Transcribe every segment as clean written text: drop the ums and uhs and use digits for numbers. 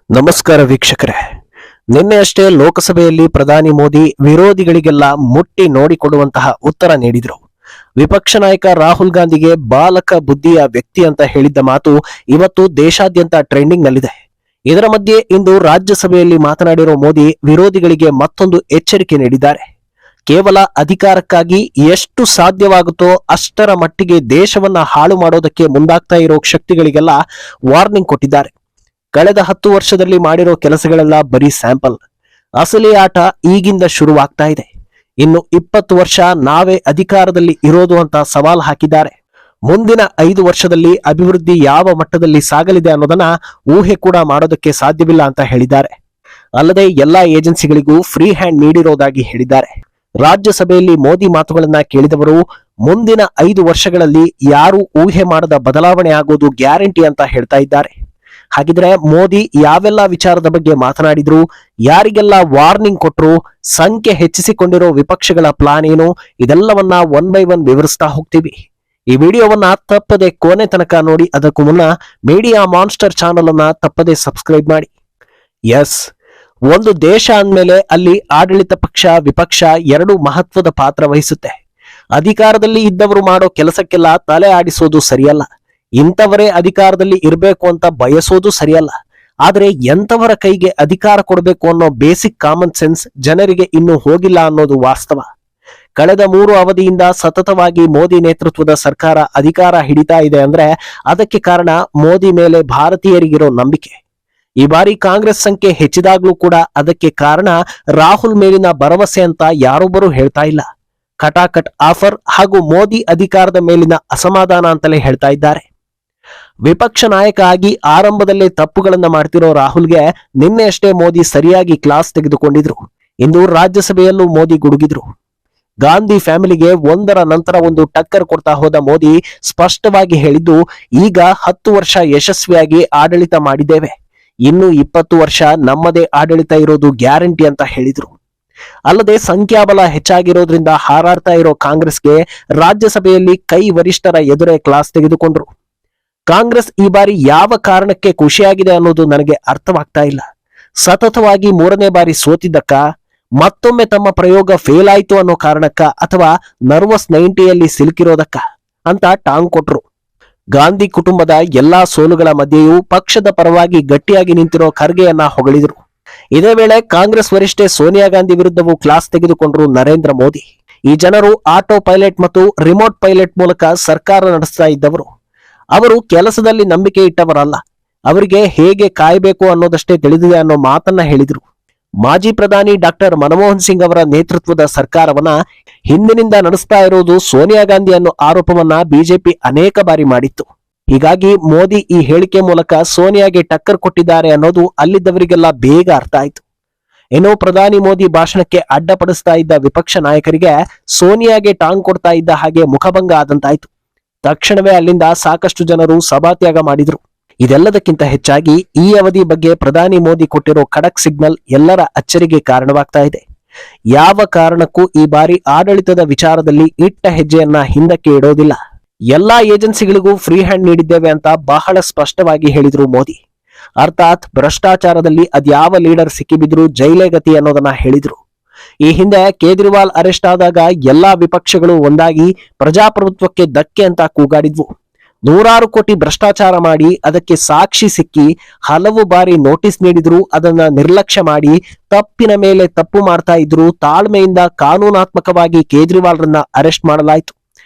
ನಮಸ್ಕಾರ ವೀಕ್ಷಕರೇ. ನಿನ್ನೆಯಷ್ಟೇ ಲೋಕಸಭೆಯಲ್ಲಿ ಪ್ರಧಾನಿ ಮೋದಿ ವಿರೋಧಿಗಳಿಗೆಲ್ಲ ಮುಟ್ಟಿ ನೋಡಿಕೊಡುವಂತಹ ಉತ್ತರ ನೀಡಿದರು. ವಿಪಕ್ಷ ನಾಯಕ ರಾಹುಲ್ ಗಾಂಧಿಗೆ ಬಾಲಕ ಬುದ್ಧಿಯ ವ್ಯಕ್ತಿ ಅಂತ ಹೇಳಿದ್ದ ಮಾತು ಇವತ್ತು ದೇಶಾದ್ಯಂತ ಟ್ರೆಂಡಿಂಗ್ ನಲ್ಲಿದೆ. ಇದರ ಮಧ್ಯೆ ಇಂದು ರಾಜ್ಯಸಭೆಯಲ್ಲಿ ಮಾತನಾಡಿರೋ ಮೋದಿ ವಿರೋಧಿಗಳಿಗೆ ಮತ್ತೊಂದು ಎಚ್ಚರಿಕೆ ನೀಡಿದ್ದಾರೆ. ಕೇವಲ ಅಧಿಕಾರಕ್ಕಾಗಿ ಎಷ್ಟು ಸಾಧ್ಯವಾಗುತ್ತೋ ಅಷ್ಟರ ಮಟ್ಟಿಗೆ ದೇಶವನ್ನ ಹಾಳು ಮಾಡೋದಕ್ಕೆ ಮುಂದಾಗ್ತಾ ಇರೋ ಶಕ್ತಿಗಳಿಗೆಲ್ಲ ವಾರ್ನಿಂಗ್ ಕೊಟ್ಟಿದ್ದಾರೆ. ಕಳೆದ 10 ವರ್ಷದಲ್ಲಿ ಮಾಡಿರೋ ಕೆಲಸಗಳೆಲ್ಲ ಬರೀ ಸ್ಯಾಂಪಲ್. ಅಸಲಿ ಆಟ ಈಗಿಂದ ಶುರುವಾಗ್ತಾ ಇದೆ. ಇನ್ನು 20 ವರ್ಷ ನಾವೇ ಅಧಿಕಾರದಲ್ಲಿ ಇರೋದು ಅಂತ ಸವಾಲ್ ಹಾಕಿದ್ದಾರೆ. ಮುಂದಿನ 5 ವರ್ಷದಲ್ಲಿ ಅಭಿವೃದ್ಧಿ ಯಾವ ಮಟ್ಟದಲ್ಲಿ ಸಾಗಲಿದೆ ಅನ್ನೋದನ್ನ ಊಹೆ ಕೂಡ ಮಾಡೋದಕ್ಕೆ ಸಾಧ್ಯವಿಲ್ಲ ಅಂತ ಹೇಳಿದ್ದಾರೆ. ಅಲ್ಲದೆ ಎಲ್ಲಾ ಏಜೆನ್ಸಿಗಳಿಗೂ ಫ್ರೀ ಹ್ಯಾಂಡ್ ನೀಡಿರೋದಾಗಿ ಹೇಳಿದ್ದಾರೆ. ರಾಜ್ಯಸಭೆಯಲ್ಲಿ ಮೋದಿ ಮಾತುಗಳನ್ನ ಕೇಳಿದವರು ಮುಂದಿನ 5 ವರ್ಷಗಳಲ್ಲಿ ಯಾರು ಊಹೆ ಮಾಡದ ಬದಲಾವಣೆ ಆಗೋದು ಗ್ಯಾರಂಟಿ ಅಂತ ಹೇಳ್ತಾ ಇದ್ದಾರೆ. ಹಾಗಿದ್ರೆ ಮೋದಿ ಯಾವೆಲ್ಲ ವಿಚಾರದ ಬಗ್ಗೆ ಮಾತನಾಡಿದ್ರು, ಯಾರಿಗೆಲ್ಲ ವಾರ್ನಿಂಗ್ ಕೊಟ್ರು, ಸಂಖ್ಯೆ ಹೆಚ್ಚಿಸಿಕೊಂಡಿರೋ ವಿಪಕ್ಷಗಳ ಪ್ಲಾನ್ ಏನು, ಇದೆಲ್ಲವನ್ನ ಒನ್ ಬೈ ಒನ್ ವಿವರಿಸ್ತಾ ಹೋಗ್ತೀವಿ. ಈ ವಿಡಿಯೋವನ್ನ ತಪ್ಪದೆ ಕೊನೆ ತನಕ ನೋಡಿ. ಅದಕ್ಕೂ ಮುನ್ನ ಮೀಡಿಯಾ ಮಾನ್ಸ್ಟರ್ ಚಾನಲ್ ಅನ್ನ ತಪ್ಪದೆ ಸಬ್ಸ್ಕ್ರೈಬ್ ಮಾಡಿ. ಎಸ್, ಒಂದು ದೇಶ ಅಂದ್ಮೇಲೆ ಅಲ್ಲಿ ಆಡಳಿತ ಪಕ್ಷ ವಿಪಕ್ಷ ಎರಡು ಮಹತ್ವದ ಪಾತ್ರ ವಹಿಸುತ್ತೆ. ಅಧಿಕಾರದಲ್ಲಿ ಇದ್ದವರು ಮಾಡೋ ಕೆಲಸಕ್ಕೆಲ್ಲ ತಲೆ ಆಡಿಸೋದು ಸರಿಯಲ್ಲ. ಇಂಥವರೇ ಅಧಿಕಾರದಲ್ಲಿ ಇರಬೇಕು ಅಂತ ಬಯಸೋದು ಸರಿಯಲ್ಲ. ಆದ್ರೆ ಎಂತವರ ಕೈಗೆ ಅಧಿಕಾರ ಕೊಡಬೇಕು ಅನ್ನೋ ಬೇಸಿಕ್ ಕಾಮನ್ ಸೆನ್ಸ್ ಜನರಿಗೆ ಇನ್ನೂ ಹೋಗಿಲ್ಲ ಅನ್ನೋದು ವಾಸ್ತವ. ಕಳೆದ 3 ಅವಧಿಯಿಂದ ಸತತವಾಗಿ ಮೋದಿ ನೇತೃತ್ವದ ಸರ್ಕಾರ ಅಧಿಕಾರ ಹಿಡಿತಾ ಇದೆ ಅಂದ್ರೆ ಅದಕ್ಕೆ ಕಾರಣ ಮೋದಿ ಮೇಲೆ ಭಾರತೀಯರಿಗಿರೋ ನಂಬಿಕೆ. ಈ ಬಾರಿ ಕಾಂಗ್ರೆಸ್ ಸಂಖ್ಯೆ ಹೆಚ್ಚಿದಾಗ್ಲೂ ಕೂಡ ಅದಕ್ಕೆ ಕಾರಣ ರಾಹುಲ್ ಮೇಲಿನ ಭರವಸೆ ಅಂತ ಯಾರೊಬ್ಬರು ಹೇಳ್ತಾ ಇಲ್ಲ. ಕಟಾಕಟ್ ಆಫರ್ ಹಾಗೂ ಮೋದಿ ಅಧಿಕಾರದ ಮೇಲಿನ ಅಸಮಾಧಾನ ಅಂತಲೇ ಹೇಳ್ತಾ ಇದ್ದಾರೆ. ವಿಪಕ್ಷ ನಾಯಕ ಆಗಿ ಆರಂಭದಲ್ಲೇ ತಪ್ಪುಗಳನ್ನ ಮಾಡ್ತಿರೋ ರಾಹುಲ್ಗೆ ನಿನ್ನೆಯಷ್ಟೇ ಮೋದಿ ಸರಿಯಾಗಿ ಕ್ಲಾಸ್ ತೆಗೆದುಕೊಂಡಿದ್ರು. ಇಂದು ರಾಜ್ಯಸಭೆಯಲ್ಲೂ ಮೋದಿ ಗುಡುಗಿದ್ರು. ಗಾಂಧಿ ಫ್ಯಾಮಿಲಿಗೆ ಒಂದರ ನಂತರ ಒಂದು ಟಕ್ಕರ್ ಕೊಡ್ತಾ ಹೋದ ಮೋದಿ ಸ್ಪಷ್ಟವಾಗಿ ಹೇಳಿದ್ದು, ಈಗ 10 ವರ್ಷ ಯಶಸ್ವಿಯಾಗಿ ಆಡಳಿತ ಮಾಡಿದ್ದೇವೆ, ಇನ್ನು 20 ವರ್ಷ ನಮ್ಮದೇ ಆಡಳಿತ ಇರೋದು ಗ್ಯಾರಂಟಿ ಅಂತ ಹೇಳಿದ್ರು. ಅಲ್ಲದೆ ಸಂಖ್ಯಾಬಲ ಹೆಚ್ಚಾಗಿರೋದ್ರಿಂದ ಹಾರಾಡ್ತಾ ಇರೋ ಕಾಂಗ್ರೆಸ್ಗೆ ರಾಜ್ಯಸಭೆಯಲ್ಲಿ ಕೈ ವರಿಷ್ಠರ ಎದುರೇ ಕ್ಲಾಸ್ ತೆಗೆದುಕೊಂಡ್ರು. ಕಾಂಗ್ರೆಸ್ ಈ ಬಾರಿ ಯಾವ ಕಾರಣಕ್ಕೆ ಖುಷಿಯಾಗಿದೆ ಅನ್ನೋದು ನನಗೆ ಅರ್ಥವಾಗ್ತಾ ಇಲ್ಲ. ಸತತವಾಗಿ 3ನೇ ಬಾರಿ ಸೋತಿದ್ದಕ್ಕ, ಮತ್ತೊಮ್ಮೆ ತಮ್ಮ ಪ್ರಯೋಗ ಫೇಲ್ ಆಯ್ತು ಅನ್ನೋ ಕಾರಣಕ್ಕ, ಅಥವಾ ನರ್ವಸ್ 90ಯಲ್ಲಿ ಸಿಲುಕಿರೋದಕ್ಕ ಅಂತ ಟಾಂಗ್ ಕೊಟ್ರು. ಗಾಂಧಿ ಕುಟುಂಬದ ಎಲ್ಲಾ ಸೋಲುಗಳ ಮಧ್ಯೆಯೂ ಪಕ್ಷದ ಪರವಾಗಿ ಗಟ್ಟಿಯಾಗಿ ನಿಂತಿರೋ ಖರ್ಗೆಯನ್ನ ಹೊಗಳಿದ್ರು. ಇದೇ ವೇಳೆ ಕಾಂಗ್ರೆಸ್ ವರಿಷ್ಠೆ ಸೋನಿಯಾ ಗಾಂಧಿ ವಿರುದ್ಧವೂ ಕ್ಲಾಸ್ ತೆಗೆದುಕೊಂಡ್ರು ನರೇಂದ್ರ ಮೋದಿ. ಈ ಜನರು ಆಟೋ ಪೈಲಟ್ ಮತ್ತು ರಿಮೋಟ್ ಪೈಲಟ್ ಮೂಲಕ ಸರ್ಕಾರ ನಡೆಸ್ತಾ ಇದ್ದವರು. ಅವರು ಕೆಲಸದಲ್ಲಿ ನಂಬಿಕೆ ಇಟ್ಟವರಲ್ಲ. ಅವರಿಗೆ ಹೇಗೆ ಕಾಯಬೇಕು ಅನ್ನೋದಷ್ಟೇ ತಿಳಿದಿದೆ ಅನ್ನೋ ಮಾತನ್ನ ಹೇಳಿದ್ರು. ಮಾಜಿ ಪ್ರಧಾನಿ ಡಾಕ್ಟರ್ ಮನಮೋಹನ್ ಸಿಂಗ್ ಅವರ ನೇತೃತ್ವದ ಸರ್ಕಾರವನ್ನ ಹಿಂದಿನಿಂದ ನಡೆಸ್ತಾ ಇರೋದು ಸೋನಿಯಾ ಗಾಂಧಿ ಅನ್ನೋ ಆರೋಪವನ್ನ ಬಿಜೆಪಿ ಅನೇಕ ಬಾರಿ ಮಾಡಿತ್ತು. ಹೀಗಾಗಿ ಮೋದಿ ಈ ಹೇಳಿಕೆ ಮೂಲಕ ಸೋನಿಯಾಗೆ ಟಕ್ಕರ್ ಕೊಟ್ಟಿದ್ದಾರೆ ಅನ್ನೋದು ಅಲ್ಲಿದ್ದವರಿಗೆಲ್ಲ ಬೇಗ ಅರ್ಥ ಆಯ್ತು. ಏನೋ ಪ್ರಧಾನಿ ಮೋದಿ ಭಾಷಣಕ್ಕೆ ಅಡ್ಡಪಡಿಸ್ತಾ ಇದ್ದ ವಿಪಕ್ಷ ನಾಯಕರಿಗೆ ಸೋನಿಯಾಗೆ ಟಾಂಗ್ ಕೊಡ್ತಾ ಇದ್ದ ಹಾಗೆ ಮುಖಭಂಗ ಆದಂತಾಯ್ತು. ತಕ್ಷಣವೇ ಅಲ್ಲಿಂದ ಸಾಕಷ್ಟು ಜನರು ಸಭಾತ್ಯಾಗ ಮಾಡಿದ್ರು. ಇದೆಲ್ಲದಕ್ಕಿಂತ ಹೆಚ್ಚಾಗಿ ಈ ಅವಧಿ ಬಗ್ಗೆ ಪ್ರಧಾನಿ ಮೋದಿ ಕೊಟ್ಟಿರೋ ಖಡಕ್ ಸಿಗ್ನಲ್ ಎಲ್ಲರ ಅಚ್ಚರಿಗೆ ಕಾರಣವಾಗ್ತಾ ಇದೆ. ಯಾವ ಕಾರಣಕ್ಕೂ ಈ ಬಾರಿ ಆಡಳಿತದ ವಿಚಾರದಲ್ಲಿ ಇಟ್ಟ ಹೆಜ್ಜೆಯನ್ನ ಹಿಂದಕ್ಕೆ ಇಡೋದಿಲ್ಲ. ಎಲ್ಲಾ ಏಜೆನ್ಸಿಗಳಿಗೂ ಫ್ರೀ ಹ್ಯಾಂಡ್ ನೀಡಿದ್ದೇವೆ ಅಂತ ಬಹಳ ಸ್ಪಷ್ಟವಾಗಿ ಹೇಳಿದ್ರು ಮೋದಿ. ಅರ್ಥಾತ್ ಭ್ರಷ್ಟಾಚಾರದಲ್ಲಿ ಅದ್ಯಾವ ಲೀಡರ್ ಸಿಕ್ಕಿಬಿದ್ರು ಜೈಲೇ ಗತಿ ಅನ್ನೋದನ್ನ ಹೇಳಿದ್ರು. ಈ ಹಿಂದೆ ಕೇಜ್ರಿವಾಲ್ ಅರೆಸ್ಟ್ ಆದಾಗ ಎಲ್ಲಾ ವಿಪಕ್ಷಗಳು ಒಂದಾಗಿ ಪ್ರಜಾಪ್ರಭುತ್ವಕ್ಕೆ ಧಕ್ಕೆ ಅಂತ ಕೂಗಾಡಿದ್ವು. 100 ಕೋಟಿ ಭ್ರಷ್ಟಾಚಾರ ಮಾಡಿ ಅದಕ್ಕೆ ಸಾಕ್ಷಿ ಸಿಕ್ಕಿ ಹಲವು ಬಾರಿ ನೋಟಿಸ್ ನೀಡಿದ್ರು. ಅದನ್ನ ನಿರ್ಲಕ್ಷ್ಯ ಮಾಡಿ ತಪ್ಪಿನ ಮೇಲೆ ತಪ್ಪು ಮಾಡ್ತಾ ಇದ್ರು. ತಾಳ್ಮೆಯಿಂದ ಕಾನೂನಾತ್ಮಕವಾಗಿ ಕೇಜ್ರಿವಾಲ್ರನ್ನ ಅರೆಸ್ಟ್ ಮಾಡಲಾಯಿತು.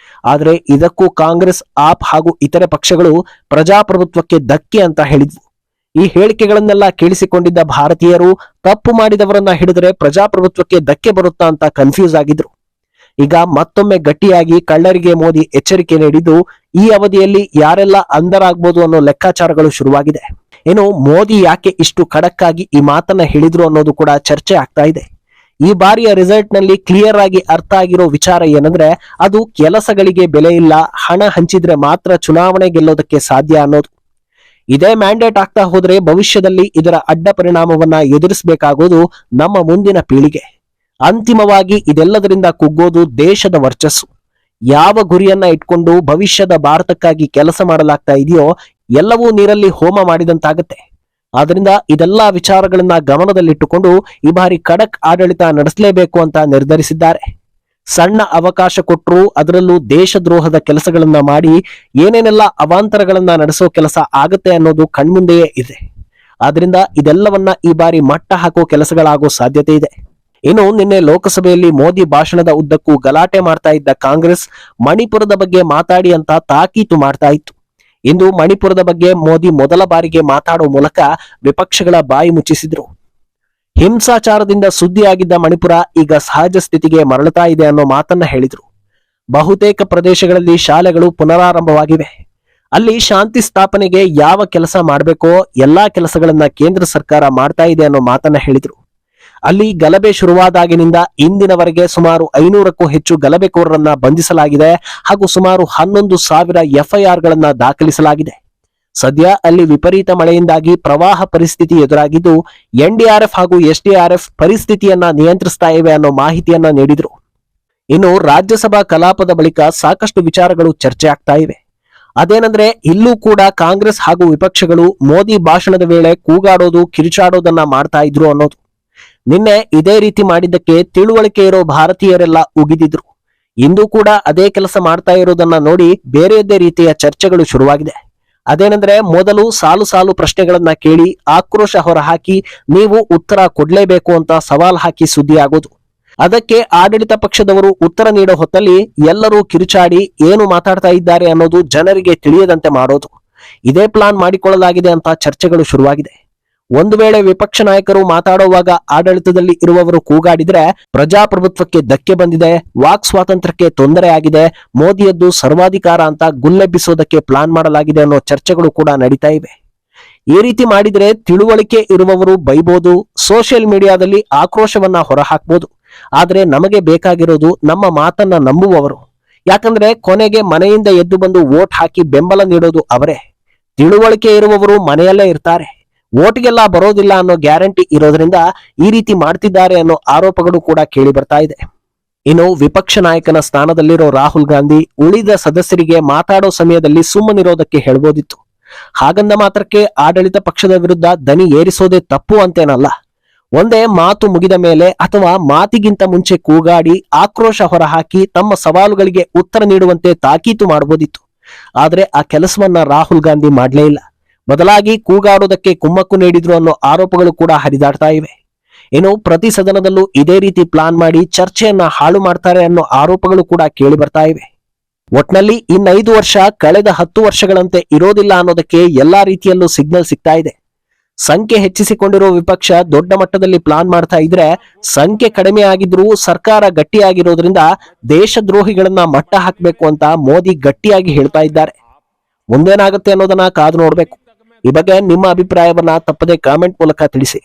ಆದ್ರೆ ಇದಕ್ಕೂ ಕಾಂಗ್ರೆಸ್, ಆಪ್ ಹಾಗೂ ಇತರೆ ಪಕ್ಷಗಳು ಪ್ರಜಾಪ್ರಭುತ್ವಕ್ಕೆ ಧಕ್ಕೆ ಅಂತ ಹೇಳಿದ್ವು. ಈ ಹೇಳಿಕೆಗಳನ್ನೆಲ್ಲ ಕೇಳಿಸಿಕೊಂಡಿದ್ದ ಭಾರತೀಯರು ತಪ್ಪು ಮಾಡಿದವರನ್ನ ಹಿಡಿದರೆ ಪ್ರಜಾಪ್ರಭುತ್ವಕ್ಕೆ ಧಕ್ಕೆ ಬರುತ್ತಾ ಅಂತ ಕನ್ಫ್ಯೂಸ್ ಆಗಿದ್ರು. ಈಗ ಮತ್ತೊಮ್ಮೆ ಗಟ್ಟಿಯಾಗಿ ಕಳ್ಳರಿಗೆ ಮೋದಿ ಎಚ್ಚರಿಕೆ ನೀಡಿದ್ದು, ಈ ಅವಧಿಯಲ್ಲಿ ಯಾರೆಲ್ಲ ಅಂಧರಾಗ್ಬೋದು ಅನ್ನೋ ಲೆಕ್ಕಾಚಾರಗಳು ಶುರುವಾಗಿದೆ. ಏನು ಮೋದಿ ಯಾಕೆ ಇಷ್ಟು ಖಡಕ್ ಆಗಿ ಈ ಮಾತನ್ನ ಹೇಳಿದ್ರು ಅನ್ನೋದು ಕೂಡ ಚರ್ಚೆ ಆಗ್ತಾ ಇದೆ. ಈ ಬಾರಿಯ ರಿಸಲ್ಟ್ ನಲ್ಲಿ ಕ್ಲಿಯರ್ ಆಗಿ ಅರ್ಥ ಆಗಿರೋ ವಿಚಾರ ಏನಂದ್ರೆ, ಅದು ಕೆಲಸಗಳಿಗೆ ಬೆಲೆ ಇಲ್ಲ, ಹಣ ಹಂಚಿದ್ರೆ ಮಾತ್ರ ಚುನಾವಣೆ ಗೆಲ್ಲೋದಕ್ಕೆ ಸಾಧ್ಯ ಅನ್ನೋದು. ಇದೇ ಮ್ಯಾಂಡೇಟ್ ಆಗ್ತಾ ಹೋದ್ರೆ ಭವಿಷ್ಯದಲ್ಲಿ ಇದರ ಅಡ್ಡ ಪರಿಣಾಮವನ್ನ ಎದುರಿಸಬೇಕಾಗೋದು ನಮ್ಮ ಮುಂದಿನ ಪೀಳಿಗೆ. ಅಂತಿಮವಾಗಿ ಇದೆಲ್ಲದರಿಂದ ಕುಗ್ಗೋದು ದೇಶದ ವರ್ಚಸ್ಸು. ಯಾವ ಗುರಿಯನ್ನ ಇಟ್ಕೊಂಡು ಭವಿಷ್ಯದ ಭಾರತಕ್ಕಾಗಿ ಕೆಲಸ ಮಾಡಲಾಗ್ತಾ ಇದೆಯೋ ಎಲ್ಲವೂ ನೀರಲ್ಲಿ ಹೋಮ ಮಾಡಿದಂತಾಗತ್ತೆ. ಆದ್ರಿಂದ ಇದೆಲ್ಲಾ ವಿಚಾರಗಳನ್ನ ಗಮನದಲ್ಲಿಟ್ಟುಕೊಂಡು ಈ ಬಾರಿ ಖಡಕ್ ಆಡಳಿತ ನಡೆಸಲೇಬೇಕು ಅಂತ ನಿರ್ಧರಿಸಿದ್ದಾರೆ. ಸಣ್ಣ ಅವಕಾಶ ಕೊಟ್ಟರು ಅದರಲ್ಲೂ ದೇಶದ್ರೋಹದ ಕೆಲಸಗಳನ್ನ ಮಾಡಿ ಏನೇನೆಲ್ಲ ಅವಾಂತರಗಳನ್ನ ನಡೆಸೋ ಕೆಲಸ ಆಗತ್ತೆ ಅನ್ನೋದು ಕಣ್ಮುಂದೆಯೇ ಇದೆ. ಆದ್ರಿಂದ ಇದೆಲ್ಲವನ್ನ ಈ ಬಾರಿ ಮಟ್ಟ ಹಾಕೋ ಕೆಲಸಗಳಾಗೋ ಸಾಧ್ಯತೆ ಇದೆ. ಇನ್ನು ನಿನ್ನೆ ಲೋಕಸಭೆಯಲ್ಲಿ ಮೋದಿ ಭಾಷಣದ ಉದ್ದಕ್ಕೂ ಗಲಾಟೆ ಮಾಡ್ತಾ ಇದ್ದ ಕಾಂಗ್ರೆಸ್ ಮಣಿಪುರದ ಬಗ್ಗೆ ಮಾತಾಡಿ ಅಂತ ತಾಕೀತು ಮಾಡ್ತಾ ಇತ್ತು. ಇಂದು ಮಣಿಪುರದ ಬಗ್ಗೆ ಮೋದಿ ಮೊದಲ ಬಾರಿಗೆ ಮಾತಾಡೋ ಮೂಲಕ ವಿಪಕ್ಷಗಳ ಬಾಯಿ ಮುಚ್ಚಿಸಿದ್ರು. ಹಿಂಸಾಚಾರದಿಂದ ಸುದ್ದಿಯಾಗಿದ್ದ ಮಣಿಪುರ ಈಗ ಸಹಜ ಸ್ಥಿತಿಗೆ ಮರಳುತ್ತಾ ಇದೆ ಅನ್ನೋ ಮಾತನ್ನ ಹೇಳಿದ್ರು. ಬಹುತೇಕ ಪ್ರದೇಶಗಳಲ್ಲಿ ಶಾಲೆಗಳು ಪುನರಾರಂಭವಾಗಿವೆ. ಅಲ್ಲಿ ಶಾಂತಿ ಸ್ಥಾಪನೆಗೆ ಯಾವ ಕೆಲಸ ಮಾಡಬೇಕೋ ಎಲ್ಲಾ ಕೆಲಸಗಳನ್ನ ಕೇಂದ್ರ ಸರ್ಕಾರ ಮಾಡ್ತಾ ಇದೆ ಅನ್ನೋ ಮಾತನ್ನ ಹೇಳಿದ್ರು. ಅಲ್ಲಿ ಗಲಭೆ ಶುರುವಾದಾಗಿನಿಂದ ಇಂದಿನವರೆಗೆ ಸುಮಾರು 500ಕ್ಕೂ ಹೆಚ್ಚು ಗಲಭೆಕೋರರನ್ನ ಬಂಧಿಸಲಾಗಿದೆ ಹಾಗೂ ಸುಮಾರು 11,000 ಎಫ್ಐಆರ್ ಗಳನ್ನ ದಾಖಲಿಸಲಾಗಿದೆ. ಸದ್ಯ ಅಲ್ಲಿ ವಿಪರೀತ ಮಳೆಯಿಂದಾಗಿ ಪ್ರವಾಹ ಪರಿಸ್ಥಿತಿ ಎದುರಾಗಿದ್ದು ಎನ್ಡಿಆರ್ಎಫ್ ಹಾಗೂ ಎಸ್ಡಿಆರ್ಎಫ್ ಪರಿಸ್ಥಿತಿಯನ್ನ ನಿಯಂತ್ರಿಸ್ತಾ ಇವೆ ಅನ್ನೋ ಮಾಹಿತಿಯನ್ನ ನೀಡಿದ್ರು. ಇನ್ನು ರಾಜ್ಯಸಭಾ ಕಲಾಪದ ಬಳಿಕ ಸಾಕಷ್ಟು ವಿಚಾರಗಳು ಚರ್ಚೆ ಆಗ್ತಾ ಇವೆ. ಅದೇನಂದ್ರೆ ಇಲ್ಲೂ ಕೂಡ ಕಾಂಗ್ರೆಸ್ ಹಾಗೂ ವಿಪಕ್ಷಗಳು ಮೋದಿ ಭಾಷಣದ ವೇಳೆ ಕೂಗಾಡೋದು ಕಿರುಚಾಡೋದನ್ನ ಮಾಡ್ತಾ ಇದ್ರು ಅನ್ನೋದು. ನಿನ್ನೆ ಇದೇ ರೀತಿ ಮಾಡಿದ್ದಕ್ಕೆ ತಿಳುವಳಿಕೆ ಇರೋ ಭಾರತೀಯರೆಲ್ಲ ಉಗಿದಿದ್ರು. ಇಂದು ಕೂಡ ಅದೇ ಕೆಲಸ ಮಾಡ್ತಾ ಇರೋದನ್ನ ನೋಡಿ ಬೇರೆಯದೇ ರೀತಿಯ ಚರ್ಚೆಗಳು ಶುರುವಾಗಿದೆ. ಅದೇನಂದ್ರೆ ಮೊದಲು ಸಾಲು ಸಾಲು ಪ್ರಶ್ನೆಗಳನ್ನ ಕೇಳಿ ಆಕ್ರೋಶ ಹೊರಹಾಕಿ ನೀವು ಉತ್ತರ ಕೊಡ್ಲೇಬೇಕು ಅಂತ ಸವಾಲ್ ಹಾಕಿ ಸುದ್ದಿ ಆಗೋದು. ಅದಕ್ಕೆ ಆಡಳಿತ ಪಕ್ಷದವರು ಉತ್ತರ ನೀಡೋ ಹೊತ್ತಲ್ಲಿ ಎಲ್ಲರೂ ಕಿರುಚಾಡಿ ಏನು ಮಾತಾಡ್ತಾ ಇದ್ದಾರೆ ಅನ್ನೋದು ಜನರಿಗೆ ತಿಳಿಯದಂತೆ ಮಾಡೋದು. ಇದೇ ಪ್ಲಾನ್ ಮಾಡಿಕೊಳ್ಳಲಾಗಿದೆ ಅಂತ ಚರ್ಚೆಗಳು ಶುರುವಾಗಿದೆ. ಒಂದು ವೇಳೆ ವಿಪಕ್ಷ ನಾಯಕರು ಮಾತಾಡುವಾಗ ಆಡಳಿತದಲ್ಲಿ ಇರುವವರು ಕೂಗಾಡಿದ್ರೆ ಪ್ರಜಾಪ್ರಭುತ್ವಕ್ಕೆ ಧಕ್ಕೆ ಬಂದಿದೆ, ವಾಕ್ ಸ್ವಾತಂತ್ರ್ಯಕ್ಕೆ ತೊಂದರೆ ಆಗಿದೆ, ಮೋದಿಯದ್ದು ಸರ್ವಾಧಿಕಾರ ಅಂತ ಗುಲ್ಲೆಬ್ಬಿಸೋದಕ್ಕೆ ಪ್ಲಾನ್ ಮಾಡಲಾಗಿದೆ ಅನ್ನೋ ಚರ್ಚೆಗಳು ಕೂಡ ನಡೀತಾ ಇವೆ. ಈ ರೀತಿ ಮಾಡಿದ್ರೆ ತಿಳುವಳಿಕೆ ಇರುವವರು ಬೈಬೋದು, ಸೋಷಿಯಲ್ ಮೀಡಿಯಾದಲ್ಲಿ ಆಕ್ರೋಶವನ್ನ ಹೊರಹಾಕ್ಬೋದು. ಆದ್ರೆ ನಮಗೆ ಬೇಕಾಗಿರೋದು ನಮ್ಮ ಮಾತನ್ನ ನಂಬುವವರು. ಯಾಕಂದ್ರೆ ಕೊನೆಗೆ ಮನೆಯಿಂದ ಎದ್ದು ಬಂದು ವೋಟ್ ಹಾಕಿ ಬೆಂಬಲ ನೀಡೋದು ಅವರೇ. ತಿಳುವಳಿಕೆ ಇರುವವರು ಮನೆಯಲ್ಲೇ ಇರ್ತಾರೆ, ವೋಟ್ಗೆಲ್ಲ ಬರೋದಿಲ್ಲ ಅನ್ನೋ ಗ್ಯಾರಂಟಿ ಇರೋದ್ರಿಂದ ಈ ರೀತಿ ಮಾಡ್ತಿದ್ದಾರೆ ಅನ್ನೋ ಆರೋಪಗಳು ಕೂಡ ಕೇಳಿ ಬರ್ತಾ ಇದೆ. ಇನ್ನು ವಿಪಕ್ಷ ನಾಯಕನ ಸ್ಥಾನದಲ್ಲಿರೋ ರಾಹುಲ್ ಗಾಂಧಿ ಉಳಿದ ಸದಸ್ಯರಿಗೆ ಮಾತಾಡೋ ಸಮಯದಲ್ಲಿ ಸುಮ್ಮನಿರೋದಕ್ಕೆ ಹೇಳ್ಬೋದಿತ್ತು. ಹಾಗಂದ ಮಾತ್ರಕ್ಕೆ ಆಡಳಿತ ಪಕ್ಷದ ವಿರುದ್ಧ ದನಿ ಏರಿಸೋದೇ ತಪ್ಪು ಅಂತೇನಲ್ಲ. ಒಂದೇ ಮಾತು ಮುಗಿದ ಮೇಲೆ ಅಥವಾ ಮಾತಿಗಿಂತ ಮುಂಚೆ ಕೂಗಾಡಿ ಆಕ್ರೋಶ ಹೊರಹಾಕಿ ತಮ್ಮ ಸವಾಲುಗಳಿಗೆ ಉತ್ತರ ನೀಡುವಂತೆ ತಾಕೀತು ಮಾಡಬಹುದಿತ್ತು. ಆದ್ರೆ ಆ ಕೆಲಸವನ್ನ ರಾಹುಲ್ ಗಾಂಧಿ ಮಾಡ್ಲೇ ಇಲ್ಲ. ಬದಲಾಗಿ ಕೂಗಾಡೋದಕ್ಕೆ ಕುಮ್ಮಕ್ಕು ನೀಡಿದ್ರು ಅನ್ನೋ ಆರೋಪಗಳು ಕೂಡ ಹರಿದಾಡ್ತಾ ಇವೆ. ಇನ್ನು ಪ್ರತಿ ಸದನದಲ್ಲೂ ಇದೇ ರೀತಿ ಪ್ಲಾನ್ ಮಾಡಿ ಚರ್ಚೆಯನ್ನ ಹಾಳು ಮಾಡ್ತಾರೆ ಅನ್ನೋ ಆರೋಪಗಳು ಕೂಡ ಕೇಳಿ ಬರ್ತಾ ಇವೆ. ಒಟ್ನಲ್ಲಿ ಇನ್ನು 5 ವರ್ಷ ಕಳೆದ 10 ವರ್ಷಗಳಂತೆ ಇರೋದಿಲ್ಲ ಅನ್ನೋದಕ್ಕೆ ಎಲ್ಲಾ ರೀತಿಯಲ್ಲೂ ಸಿಗ್ನಲ್ ಸಿಗ್ತಾ ಇದೆ. ಸಂಖ್ಯೆ ಹೆಚ್ಚಿಸಿಕೊಂಡಿರೋ ವಿಪಕ್ಷ ದೊಡ್ಡ ಮಟ್ಟದಲ್ಲಿ ಪ್ಲಾನ್ ಮಾಡ್ತಾ ಇದ್ರೆ ಸಂಖ್ಯೆ ಕಡಿಮೆ ಆಗಿದ್ರೂ ಸರ್ಕಾರ ಗಟ್ಟಿಯಾಗಿರೋದ್ರಿಂದ ದೇಶದ್ರೋಹಿಗಳನ್ನ ಮಟ್ಟ ಹಾಕಬೇಕು ಅಂತ ಮೋದಿ ಗಟ್ಟಿಯಾಗಿ ಹೇಳ್ತಾ ಇದ್ದಾರೆ. ಮುಂದೇನಾಗುತ್ತೆ ಅನ್ನೋದನ್ನ ಕಾದು ನೋಡ್ಬೇಕು. ಈ ಬಗ್ಗೆ ನಿಮ್ಮ ಅಭಿಪ್ರಾಯವನ್ನ ತಪ್ಪದೆ ಕಾಮೆಂಟ್ ಮೂಲಕ ತಿಳಿಸಿ.